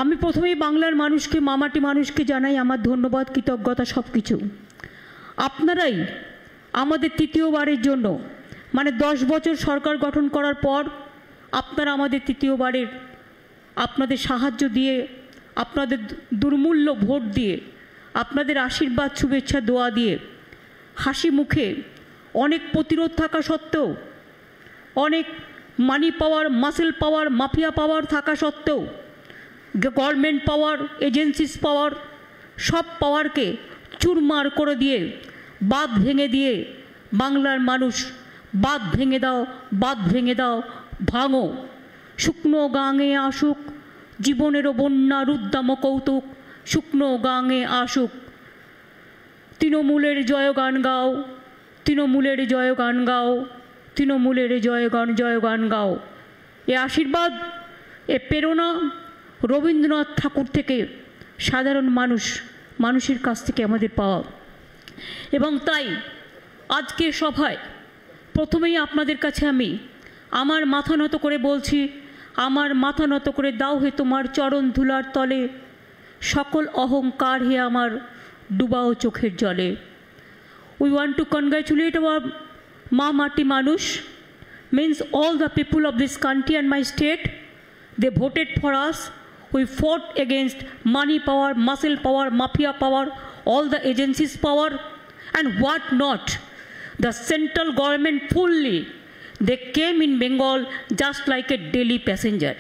আমি প্রথমেই বাংলার মানুষকে, মামাটি মানুষকে জানাই আমার ধন্যবাদ, কৃতজ্ঞতা, সব কিছু। আপনারাই আমাদের তৃতীয়বারের জন্য, মানে 10 বছর সরকার গঠন করার পর আপনারা আমাদের তৃতীয়বারের আপনাদের সাহায্য দিয়ে, আপনাদের দুর্মূল্য ভোট দিয়ে, আপনাদের আশীর্বাদ, শুভেচ্ছা, দোয়া দিয়ে, হাসি মুখে, অনেক প্রতিরোধ থাকা সত্ত্বেও, অনেক মানি পাওয়ার, মাসেল পাওয়ার, মাফিয়া পাওয়ার থাকা সত্ত্বেও, গভর্নমেন্ট পাওয়ার, এজেন্সিস পাওয়ার, সব পাওয়ারকে চুরমার করে দিয়ে, বাঁধ ভেঙে দিয়ে, বাংলার মানুষ বাঁধ ভেঙে দাও, বাঁধ ভেঙে দাও, ভাঙো, শুকনো গাঙে আসুক জীবনেরও বন্যা রুদ্দাম কৌতুক, শুকনো গাঙে আসুক, তৃণমূলের জয়গান গাও, তৃণমূলের জয়গান গাও, তৃণমূলের জয়গান গাও। এ আশীর্বাদ, এ প্রেরণা রবীন্দ্রনাথ ঠাকুর থেকে, সাধারণ মানুষের কাছ থেকে আমাদের পাওয়া। এবং তাই আজকে সভায় প্রথমেই আপনাদের কাছে আমি আমার মাথা নত করে বলছি, আমার মাথা নত করে দাও হে তোমার চরণ ধুলার তলে, সকল অহংকার হে আমার ডুবাও চোখের জলে। We want to congratulate our মা মাটি মানুষ, means all the people of this country and my state. They voted for us. We fought against money power, muscle power, mafia power, all the agencies power, and what not. The central government fully, they came in Bengal just like a daily passenger.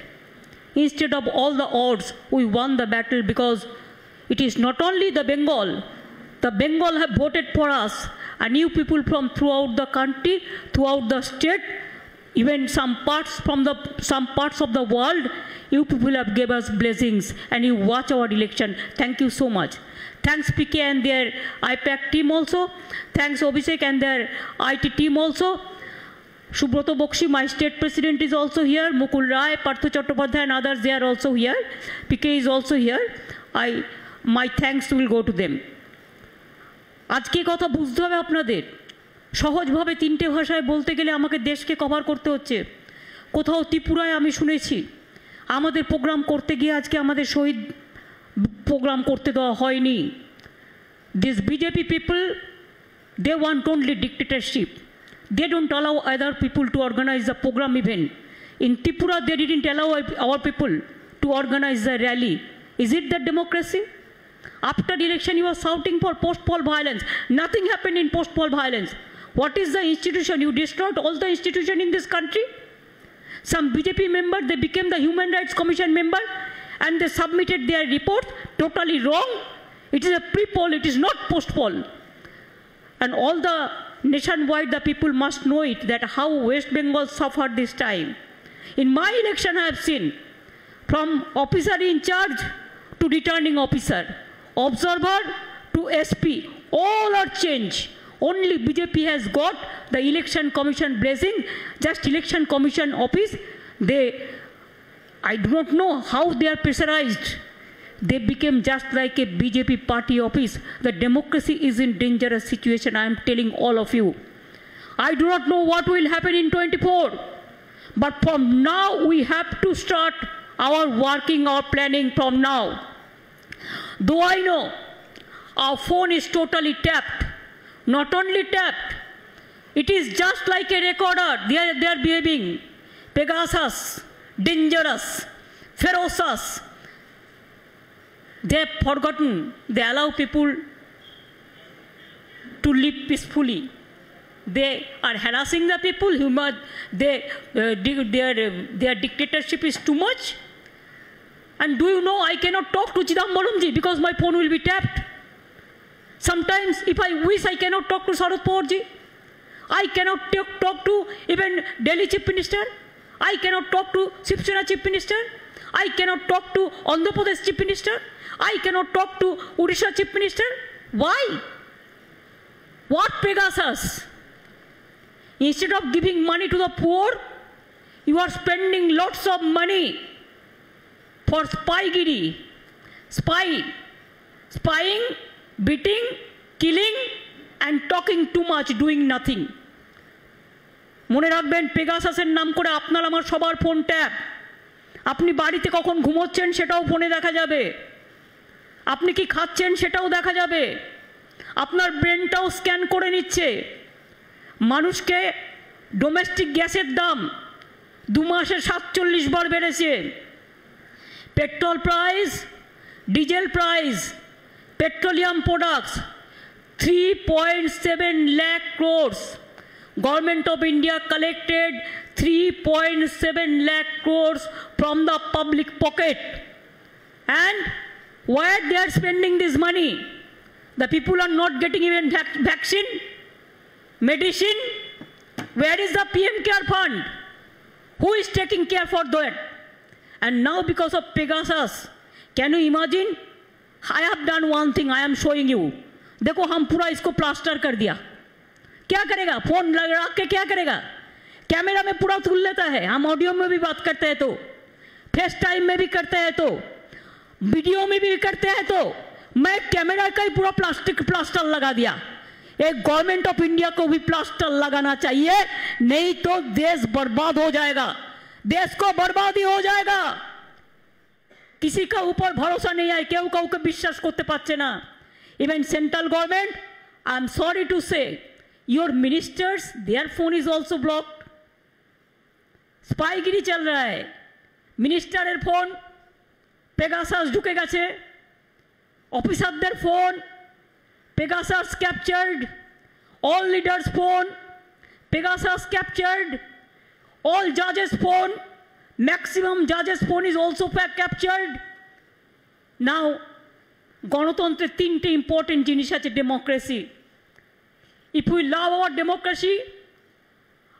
Instead of all the odds, we won the battle because it is not only the Bengal have voted for us, and you people from throughout the country, throughout the state, even some parts of the world, you people have gave us blessings and you watch our election. Thank you so much. Thanks PK and their IPAC team also. Thanks Abhishek and their IT team also. Subroto Bokshi, my state president, is also here. Mukul Rai, Partho Chattopadhyay and others, they are also here. PK is also here. My thanks will go to them. আজকে কথা বুঝতে হবে আপনাদের। সহজভাবে 3টে ভাষায় বলতে গেলে আমাকে দেশকে কভার করতে হচ্ছে। কোথাও ত্রিপুরায় আমি শুনেছি আমাদের প্রোগ্রাম করতে গিয়ে আজকে আমাদের শহীদ প্রোগ্রাম করতে দেওয়া হয়নি। This BJP people, they want only dictatorship. They don't allow other people to organize the program even. In Tripura, they didn't allow our people to organize the rally. Is it that democracy? After the election, you are shouting for post-poll violence. Nothing happened in post-poll violence. What is the institution? You destroyed all the institution in this country. Some BJP member, they became the Human Rights Commission member and they submitted their report totally wrong. It is a pre-poll, it is not post-poll. And all the nationwide, the people must know it, that how West Bengal suffered this time. In my election, I have seen from officer in charge to returning officer, observer to SP, all are changed. Only BJP has got the election commission blessing, just election commission office. I do not know how they are pressurized. They became just like a BJP party office. The democracy is in dangerous situation, I am telling all of you. I do not know what will happen in 24. But from now, we have to start our working, our planning from now. Though I know our phone is totally tapped, not only tapped, it is just like a recorder. They are behaving Pegasus, dangerous, ferocious. They have forgotten. They allow people to live peacefully. They are harassing the people. Their dictatorship is too much. And do you know, I cannot talk to Chidambaramji because my phone will be tapped. Sometimes, if I wish, I cannot talk to Sharad Pawarji. I cannot talk to even Delhi Chief Minister. I cannot talk to Shiv Sena Chief Minister. I cannot talk to Andhra Pradesh Chief Minister. I cannot talk to Odisha Chief Minister. Why? What Pegasus? Instead of giving money to the poor, you are spending lots of money for spygiri, spying, beating, killing, and talking too much, doing nothing. মনে রাখবেন, পেগাসাসের নাম করে আপনার আমার সবার phone tap. আপনি বাড়িতে কখন ঘুমোচ্ছেন সেটাও ফোনে দেখা যাবে, আপনি কি খাচ্ছেন সেটাও দেখা যাবে, আপনার ব্রেনটাও স্ক্যান করে নিচ্ছে। মানুষকে ডোমেস্টিক গ্যাসের দাম 2 মাসে 47 বার বেড়েছে। Petrol price, diesel price, petroleum products 3.7 lakh crores. Government of India collected 3.7 lakh crores from the public pocket. And where they are spending this money? The people are not getting even vaccine, medicine. Where is the PM Care Fund? Who is taking care for that? And now because of Pegasus, can you imagine? I have done one thing, I am showing you. देखो हम पूरा इसको plaster कर दिया। क्या करेगा? Phone लगा के क्या करेगा? कैमरा में पूरा तुल लेता है। हम ऑडियो में भी बात करते हैं तो, फेस टाइम में भी करते हैं तो, वीडियो में भी करते हैं तो, मैं कैमरा का ही पूरा प्लास्टर लगा दिया। एक गवर्नमेंट ऑफ इंडिया को भी प्लास्टर लगाना चाहिए, नहीं तो देश बर्बाद हो जाएगा, देश को बर्बादी हो जाएगा। किसी का ऊपर भरोसा नहीं है, केउ काउके विश्वास करते पाচ্ছে না। Even central government, I am sorry to say, your ministers, their phone is also blocked. स्पाईगिरी चल रहा है। मिनिस्टारेर फोन पेगासास ढुके गेছে, অফিসারদের phone Pegasus captured, all leaders' phone Pegasus captured, all judges' phone, maximum judges' phone is also captured. Now গণতন্ত্রের 3টে important জিনিস আছে democracy. If we love our democracy,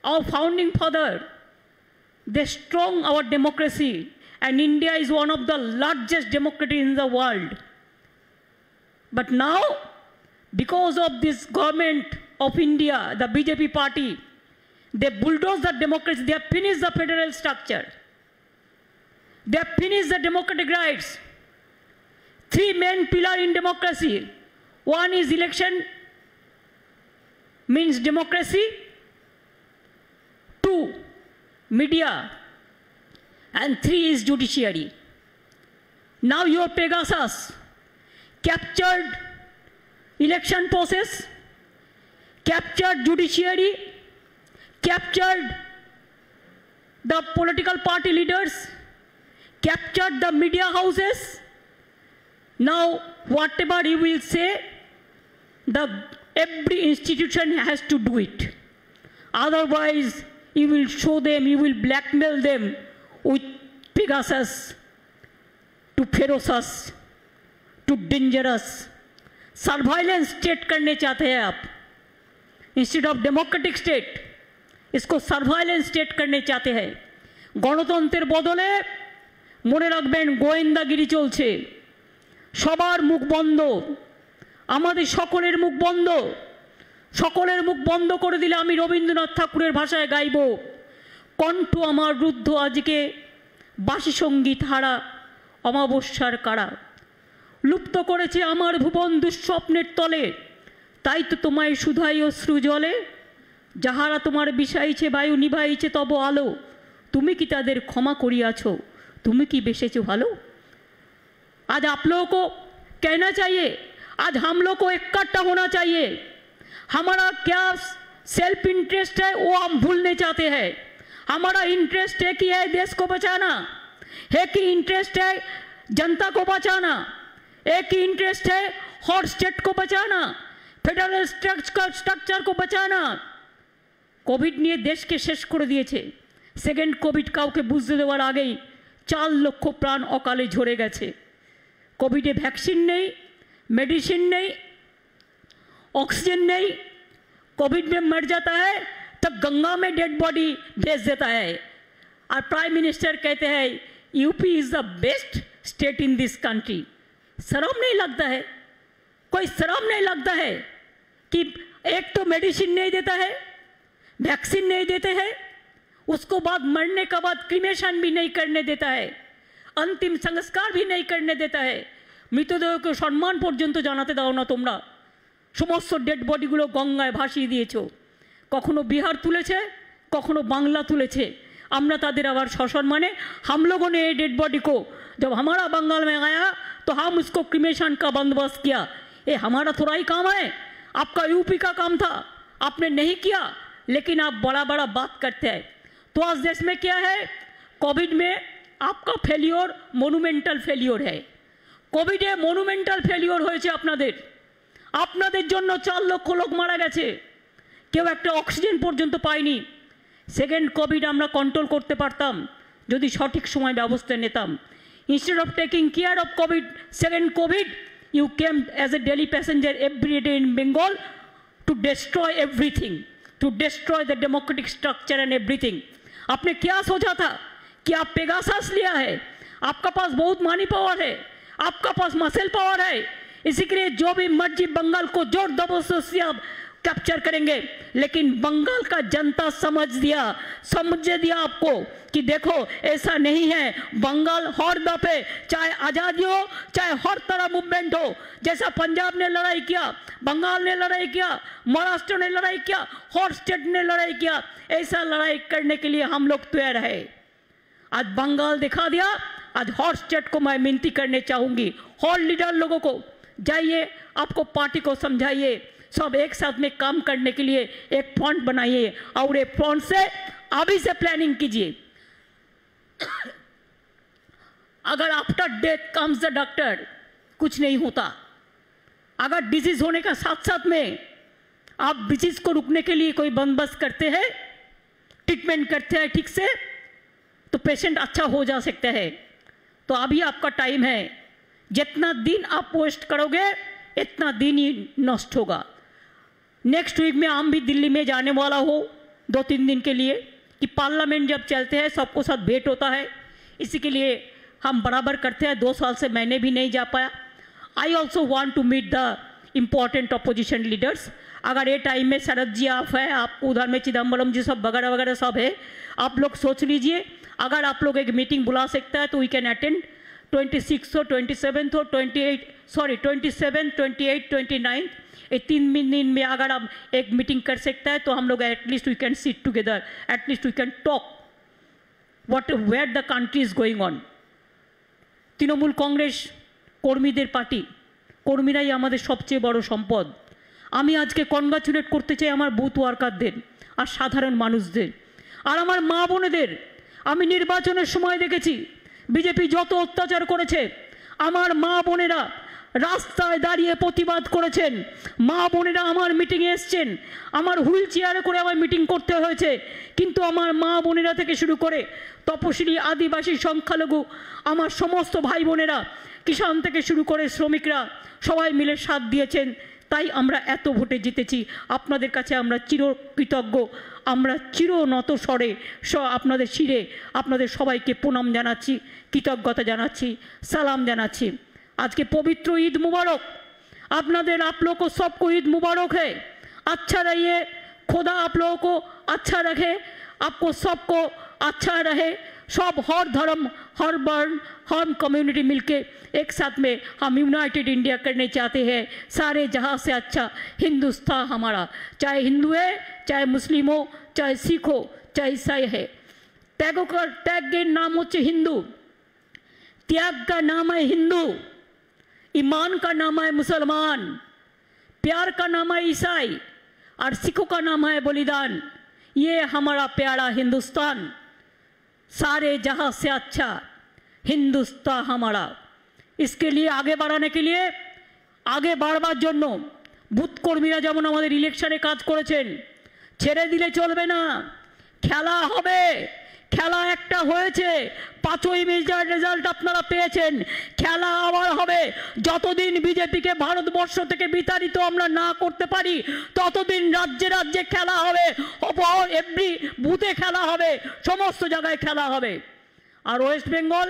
our founding father, they strong our democracy, and India is one of the largest democracy in the world. But now, because of this government of India, the BJP party, they bulldoze the democracy, they have finished the federal structure, they have finished the democratic rights. 3 main pillars in democracy. One is election, means democracy. 2, media. And 3 is judiciary. Now your Pegasus captured election process, captured judiciary, captured the political party leaders, captured the media houses. Now whatever you will say, every institution has to do it. Otherwise you will show them, you will blackmail them with Pegasus, to ferocious, to dangerous surveillance state करने चाहते हैं आप। Instead of democratic state इसको surveillance state करने चाहते हैं। गणतंत्रेर बदले मने राखबेन गोয়েন্দাগিরি চলছে, সবার মুখ বন্ধ, আমাদের সকলের মুখ বন্ধ। সকলের মুখ বন্ধ করে দিলে আমি রবীন্দ্রনাথ ঠাকুরের ভাষায় গাইব, কণ্ঠ আমার রুদ্ধ আজকে বাসি সঙ্গীত হারা অমাবস্যার কারা। লুপ্ত করেছে আমার ভুবন দুঃস্বপ্নের তলে, তাই তো তোমায় শুধাই অশ্রু জলে। যাহারা তোমার বিষাইছে বায়ু নিভাইছে তব আলো, তুমি কি তাদের ক্ষমা করিয়াছো, তুমি কি বেসেছো ভালো। आज आप लोगों को कहना चाहिए, आज हम लोग को इकट्ठा होना चाहिए। हमारा क्या सेल्फ इंटरेस्ट है वो हम भूलने चाहते हैं। हमारा इंटरेस्ट है कि है देश को बचाना, है कि इंटरेस्ट है जनता को बचाना, एक ही इंटरेस्ट है हॉट स्टेट को बचाना, फेडरल स्ट्रक्चर को बचाना। कोविड নিয়ে দেশকে শেষ করে দিয়েছে। সেকেন্ড কোভিড কাউকে বুঝতে দেওয়ার আগেই 4 লক্ষ প্রাণ অকালে ঝরে গেছে। कोविडे वैक्सीन नहीं, मेडिसिन नहीं, ऑक्सीजन नहीं, कोविड में मर जाता है तो गंगा में डेड बॉडी भेज देता है। और प्राइम मिनिस्टर कहते हैं UP is the best state in this country. शर्म नहीं लगता है? कोई शर्म नहीं लगता है कि एक तो मेडिसिन नहीं देता है, वैक्सीन नहीं देते हैं, उसको बाद मरने के बाद क्रीमेशन भी नहीं करने देता है, अंतिम संस्कार भी नहीं करने देता है, मृतदेह को सम्मान पर्यन्त जानाते दाओ ना तोमरा। समस्त डेड बडिगुलो गंगाय भासिয়ে দিয়েছো। কখনো বিহার তুলেছে, কখনো বাংলা তুলেছে। আমরা তাদের আবার সসম্মানে हम लोगों ने डेड बॉडी को जब हमारा बंगाल में आया तो हम उसको क्रिमेशन का बंदोबस्त किया। ये हमारा थोड़ा ही काम है, आपका यूपी का काम था, आपने नहीं किया, लेकिन आप बड़ा बड़ा बात करते हैं। तो आज देश में क्या है, कोविड में आपका फेलियर मोनुमेंटल फेलियर है। कोविडे मोनुमेंटल फेलियर হয়েছে আপনাদের জন্য 4 লক্ষ লোক মারা গেছে, কেউ একটা অক্সিজেন পর্যন্ত পায়নি। সেকেন্ড কোভিড আমরা কন্ট্রোল করতে পারতাম যদি সঠিক সময় ব্যবস্থা নিতাম। Instead of taking care of covid, second covid you came as a daily passenger every day in Bengal to destroy everything, to destroy the democratic structure and everything. आपने क्या सोचा था कि आप पेगासस लिया है, आपका पास बहुत मनी पावर है, आपका पास मसल पावर है, इसी के लिए जो भी मर्जी बंगाल को जोर जबरदस्ती से आप कैप्चर करेंगे। लेकिन बंगाल का जनता समझ दिया आपको कि देखो ऐसा नहीं है। बंगाल हर दफे चाहे आज़ादी हो चाहे हर तरह मूवमेंट हो, जैसा पंजाब ने लड़ाई किया, बंगाल ने लड़ाई किया, महाराष्ट्र ने लड़ाई किया, हर स्टेट ने लड़ाई किया, ऐसा लड़ाई करने के लिए हम लोग तैयार है। आज बंगाल दिखा दिया। आज हर स्टेट को मैं विनती करने चाहूँगी, हर लीडर लोगों को जाइए, आपको पार्टी को समझाइए, सब एक साथ में काम करने के लिए एक फ्रंट बनाइए और एक फ्रंट से अभी से प्लानिंग कीजिए। अगर after death comes the doctor, कुछ नहीं होता। अगर डिजीज होने का साथ साथ में आप डिजीज को रुकने के लिए कोई बंदोबस्त करते हैं, ट्रीटमेंट करते हैं ठीक से, तो पेशेंट अच्छा हो जा सकता है। तो अभी आपका टाइम है, जितना दिन आप वेस्ट करोगे इतना दिन ही नष्ट होगा। नेक्स्ट वीक में हम भी दिल्ली में जाने वाला हो 2-3 दिन के लिए, कि पार्लियामेंट जब चलते हैं सबको साथ भेंट होता है, इसी के लिए हम बराबर करते हैं। 2 साल से मैंने भी नहीं जा पाया। I also want to meet the important opposition leaders. अगर ये टाइम में शरद जी आप है, आप उधर में चिदम्बरम जी सब वगैरह वगैरह सब है, आप लोग सोच लीजिए। अगर आप लोग एक मीटिंग बुला सकता है तो वी कैन अटेंड 26 हो 27 हो 27, 28, 29, ये 3 दिन में अगर आप एक मीटिंग कर सकता है तो हम लोग at least we can sit together, at least we can talk what where the country is going on. Trinamool Congress কর্মীদের পার্টি, কর্মীরাই আমাদের সবচেয়ে বড় সম্পদ। আমি আজকে কনগ্রাচুলেট করতে চাই আমার বুথ ওয়ার্কারদের আর সাধারণ মানুষদের আর আমার মা বোনেদের। আমি নির্বাচনের সময় দেখেছি বিজেপি যত অত্যাচার করেছে, আমার মা বোনেরা রাস্তায় দাঁড়িয়ে প্রতিবাদ করেছেন। মা বোনেরা আমার মিটিংয়ে এসছেন, আমার হুইল চেয়ারে করে আমার মিটিং করতে হয়েছে, কিন্তু আমার মা বোনেরা থেকে শুরু করে তপশিলি, আদিবাসী, সংখ্যালঘু, আমার সমস্ত ভাই বোনেরা, কিষাণ থেকে শুরু করে শ্রমিকরা সবাই মিলে সাথ দিয়েছেন। তাই আমরা এত ভোটে জিতেছি। আপনাদের কাছে আমরা চিরকৃতজ্ঞ, আমরা চিরনত স্বরে আপনাদের শিরে আপনাদের সবাইকে প্রণাম জানাচ্ছি, কৃতজ্ঞতা জানাচ্ছি, সালাম জানাচ্ছি। आज के पवित्र ईद मुबारक आपनाদের, आप लोगों को सबको ईद मुबारक है। अच्छा रहिए, खुदा आप लोगों को अच्छा रखे, आपको सबको अच्छा रहे। सब हर धर्म, हर वर्ण, हर कम्युनिटी मिलके एक साथ में हम यूनाइटेड इंडिया करने चाहते हैं। सारे जहाँ से अच्छा हिंदुस्तान हमारा, चाहे हिंदू है, चाहे मुस्लिम हो, चाहे सिख हो, चाहे ईसाई है। त्याग के नाम होच्छे हिंदू, त्याग का नाम है हिंदू, ईमान का नाम है मुसलमान, प्यार का नाम है ईसाई और सिखों का नाम है बलिदान। ये हमारा प्यारा हिंदुस्तान, सारे जहाँ से अच्छा हिंदुस्तान हमारा। इसके लिए आगे बढ़ाने के लिए, आगे बढ़ार জন্য বুথ কর্মীরা যেমন আমাদের ইলেকশনে কাজ করেছেন, ছেড়ে দিলে চলবে না। খেলা হবে, খেলা একটা হয়েছে, 5ই মের রেজাল্ট আপনারা পেয়েছেন, খেলা আবার হবে। যতদিন বিজেপিকে ভারতবর্ষ থেকে বিতাড়িত আমরা না করতে পারি ততদিন রাজ্যে রাজ্যে খেলা হবে, এভরি বুথে খেলা হবে, সমস্ত জায়গায় খেলা হবে। আর ওয়েস্ট বেঙ্গল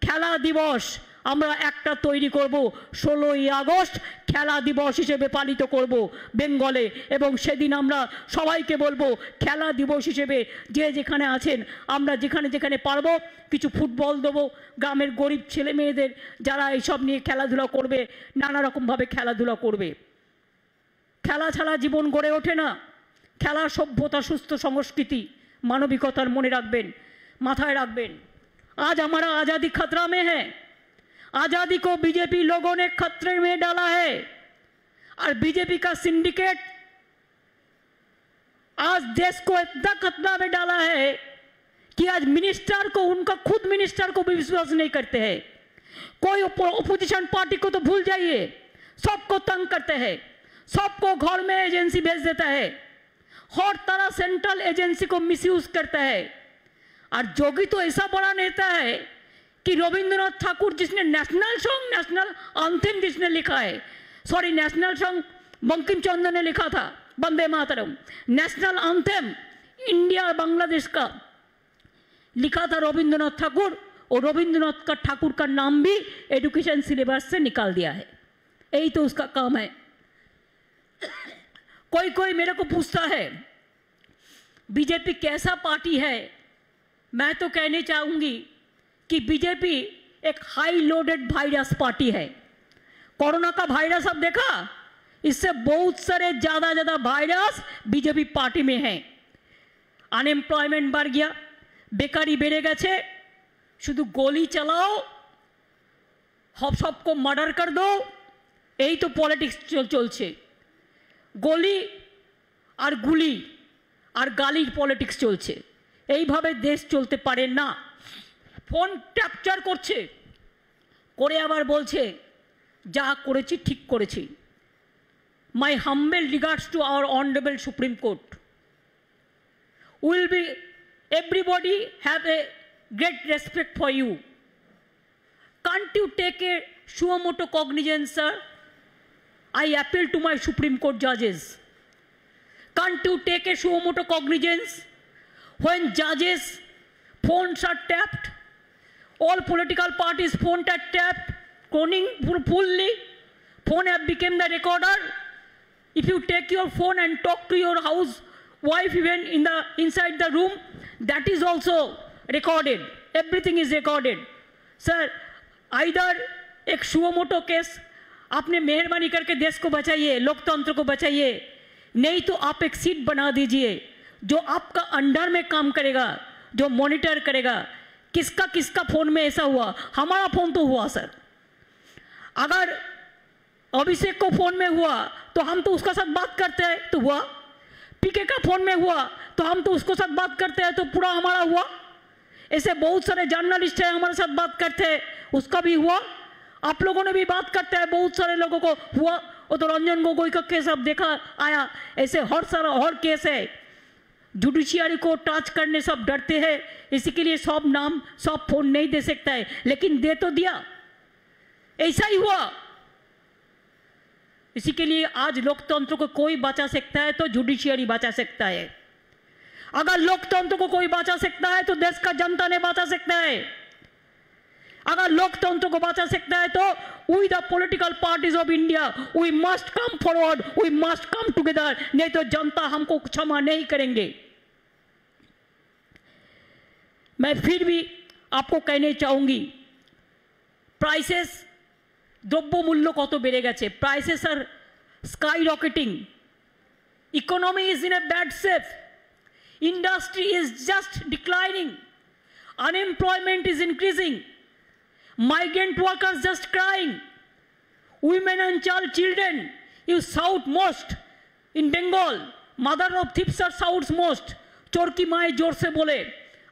খেলা দিবস আমরা একটা তৈরি করব, 16ই আগস্ট খেলা দিবস হিসেবে পালিত করব বেঙ্গলে। এবং সেদিন আমরা সবাইকে বলবো খেলা দিবস হিসেবে যে যেখানে আছেন আমরা যেখানে যেখানে পারবো কিছু ফুটবল দেবো, গ্রামের গরিব ছেলে মেয়েদের যারা এইসব নিয়ে খেলাধুলা করবে, নানা রকমভাবে খেলাধুলা করবে। খেলা ছাড়া জীবন গড়ে ওঠে না। খেলা সভ্যতা, সুস্থ সংস্কৃতি, মানবিকতার মনে রাখবেন। माथाয় রাখবেন। आज हमारा आज़ादी खतरा में है। आज़ादी को बीजेपी लोगों ने खतरे में डाला है और बीजेपी का सिंडिकेट आज देश को इतना खतरा में डाला है कि आज मिनिस्टर को, उनका खुद मिनिस्टर को भी विश्वास नहीं करते हैं। कोई ओपोजिशन पार्टी को तो भूल जाइए, सबको तंग करते हैं, सबको घर में एजेंसी भेज देता है, हर तरह सेंट्रल एजेंसी को मिसयूज करता है। और जोगी तो ऐसा बड़ा नेता है कि रविंद्रनाथ ठाकुर जिसने नेशनल सॉन्ग, नेशनल एंथम जिसने लिखा है, sorry national song Bankim Chandra ने लिखा था, Vande Mataram, national anthem India Bangladesh का लिखा था रविंद्रनाथ ठाकुर, और रविंद्रनाथ का ठाकुर का नाम भी एजुकेशन सिलेबस से निकाल दिया है। यही तो उसका काम है। कोई कोई मेरे को पूछता है बीजेपी कैसा पार्टी है। मैं तो कहने चाहूंगी कि बीजेपी एक हाई लोडेड वायरस पार्टी है। कोरोना का वायरस अब देखा, इससे बहुत सारे ज्यादा वायरस बीजेपी पार्टी में हैं। अनएम्प्लॉयमेंट बढ़ गया, बेकारी बेड़े गेছে, शुधु गोली चलाओ, सबको मर्डर कर दो, यही तो पॉलिटिक्स चलছে। गोली और गुली और गाली पॉलिटिक्स चलছে। এইভাবে দেশ চলতে পারে না। ফোন ক্যাপচার করছে, করে আবার বলছে যা করেছি ঠিক করেছি। My humble regards to our honourable supreme court. Will be everybody have a great respect for you. Can't you take a suo motu cognizance sir? I appeal to my Supreme Court judges. Can't you take a suo cognizance when judges' phones are tapped? All political parties' phones are tapped, cloning fully. Phone have become the recorder. If you take your phone and talk to your housewife even inside the room, that is also recorded. Everything is recorded. Sir, either एक suo motu case आपने मेहरबानी करके देश को बचाइए, लोकतंत्र को बचाइए, नहीं तो आप एक सीट बना दीजिए जो आपका अंडर में काम करेगा, जो मॉनिटर करेगा किसका किसका फोन में ऐसा हुआ। हमारा फोन तो हुआ सर, अगर अभिषेक को फोन में हुआ तो हम तो उसका साथ बात करते हैं तो हुआ, पीके का फोन में हुआ तो हम तो उसको साथ बात करते हैं तो पूरा हमारा हुआ। ऐसे बहुत सारे जर्नलिस्ट हैं हमारे साथ बात करते हैं, उसका भी हुआ। आप लोगों ने भी बात करते हैं, बहुत सारे लोगों को हुआ। वो तो रंजन गोगोई का केस अब देखा आया, ऐसे हर केस है। जुडिशियरी को टच करने सब डरते हैं, इसी के लिए सब नाम सब फोन नहीं दे सकता है, लेकिन दे तो दिया, ऐसा ही हुआ। इसी के लिए आज लोकतंत्र को कोई बचा सकता है तो जुडिशियरी बचा सकता है। अगर लोकतंत्र को कोई बचा सकता है तो देश का जनता ने बचा सकता है। अगर लोकतंत्र को बचा सकता है तो we the political parties of India we must come forward, we must come together, नहीं तो जनता हमको क्षमा नहीं करेंगे। मैं फिर भी आपको कहने चाहूंगी, प्राइसेस द्रव्य मूल्य कत बेड़े गेছে, prices are sky rocketing, economy is in a bad shape, industry is just declining, unemployment is increasing, migrant workers just crying, women and children you shout most in Bengal, mother of thieves are shouts most, चोर की माए जोर से बोले।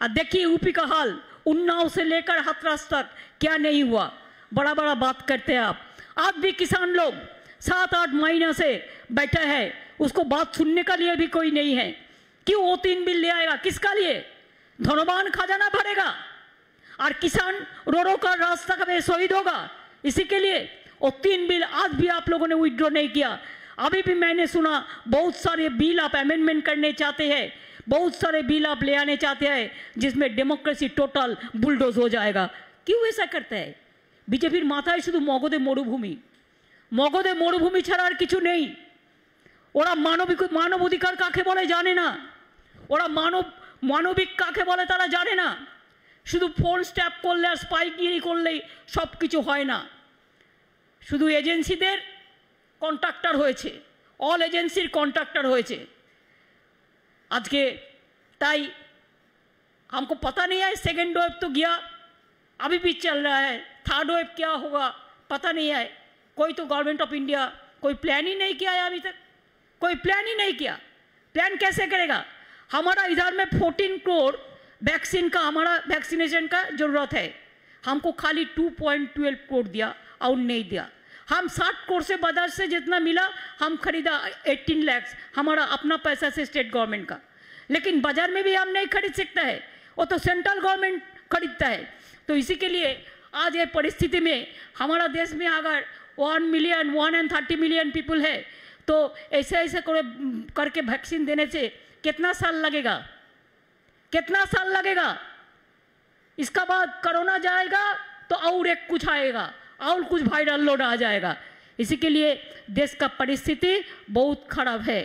और देखिए UP का हाल, उन्नाव से लेकर हाथरस तक क्या नहीं हुआ। बड़ा बड़ा बात करते हैं आप। आज भी किसान लोग 7-8 महीना से बैठे हैं, उसको बात सुनने का लिए भी कोई नहीं है। क्यों? वो 3 बिल ले आएगा, किसका लिए? धनवान खजाना भरेगा और किसान रो कर रास्ता का शहीद होगा, इसी के लिए। और 3 बिल आज भी आप लोगों ने विड्रॉ नहीं किया। अभी भी मैंने सुना बहुत सारे बिल आप अमेंडमेंट करने चाहते हैं, बहुत सारे बिल आप ले आने चाहते हैं जिसमें डेमोक्रेसी टोटल बुलडोज हो जाएगा। क्यों ऐसा करता है बीजेपीर माथाয় শুধু মগধে মরুভূমি, মগধে মরুভূমি ছাড়া আর কিছু নেই। ওরা মানব অধিকার কাকে বলে জানে না, ওরা মানবিক কাকে বলে তারা জানে না। শুধু ফোন স্ট্যাপ করলে আর স্পাইগিরি করলেই সব কিছু হয় না। শুধু এজেন্সিদের কন্ট্রাক্টর হয়েছে, অল এজেন্সির কন্ট্রাক্টর হয়েছে আজকে। তাই हमको पता नहीं है, सेकेंड वेव तो गया, अभी भी चल रहा है, थर्ड वेव क्या होगा पता नहीं है। कोई तो गवर्नमेंट ऑफ इंडिया कोई प्लान ही नहीं किया है अभी तक, कोई प्लान ही नहीं किया। प्लान कैसे करेगा? हमारा इधर में 14 करोड़ वैक्सीन का, हमारा वैक्सीनेशन का ज़रूरत है, हमको खाली 2.12 करोड़ दिया और नहीं दिया। हम 60 करोड़ से बाजार से जितना मिला हम खरीदा 18 लाख, हमारा अपना पैसा से स्टेट गवर्नमेंट का, लेकिन बाजार में भी हम नहीं खरीद सकता है, वो तो सेंट्रल गवर्नमेंट खरीदता है। तो इसी के लिए आज ये परिस्थिति में हमारा देश में अगर 130 मिलियन पीपल है तो ऐसे ऐसे करके वैक्सीन देने से कितना साल लगेगा, कितना साल लगेगा? इसका बाद कोरोना जाएगा तो और एक कुछ आएगा और कुछ वायरल लोड आ जाएगा। इसी के लिए देश का परिस्थिति बहुत खराब है।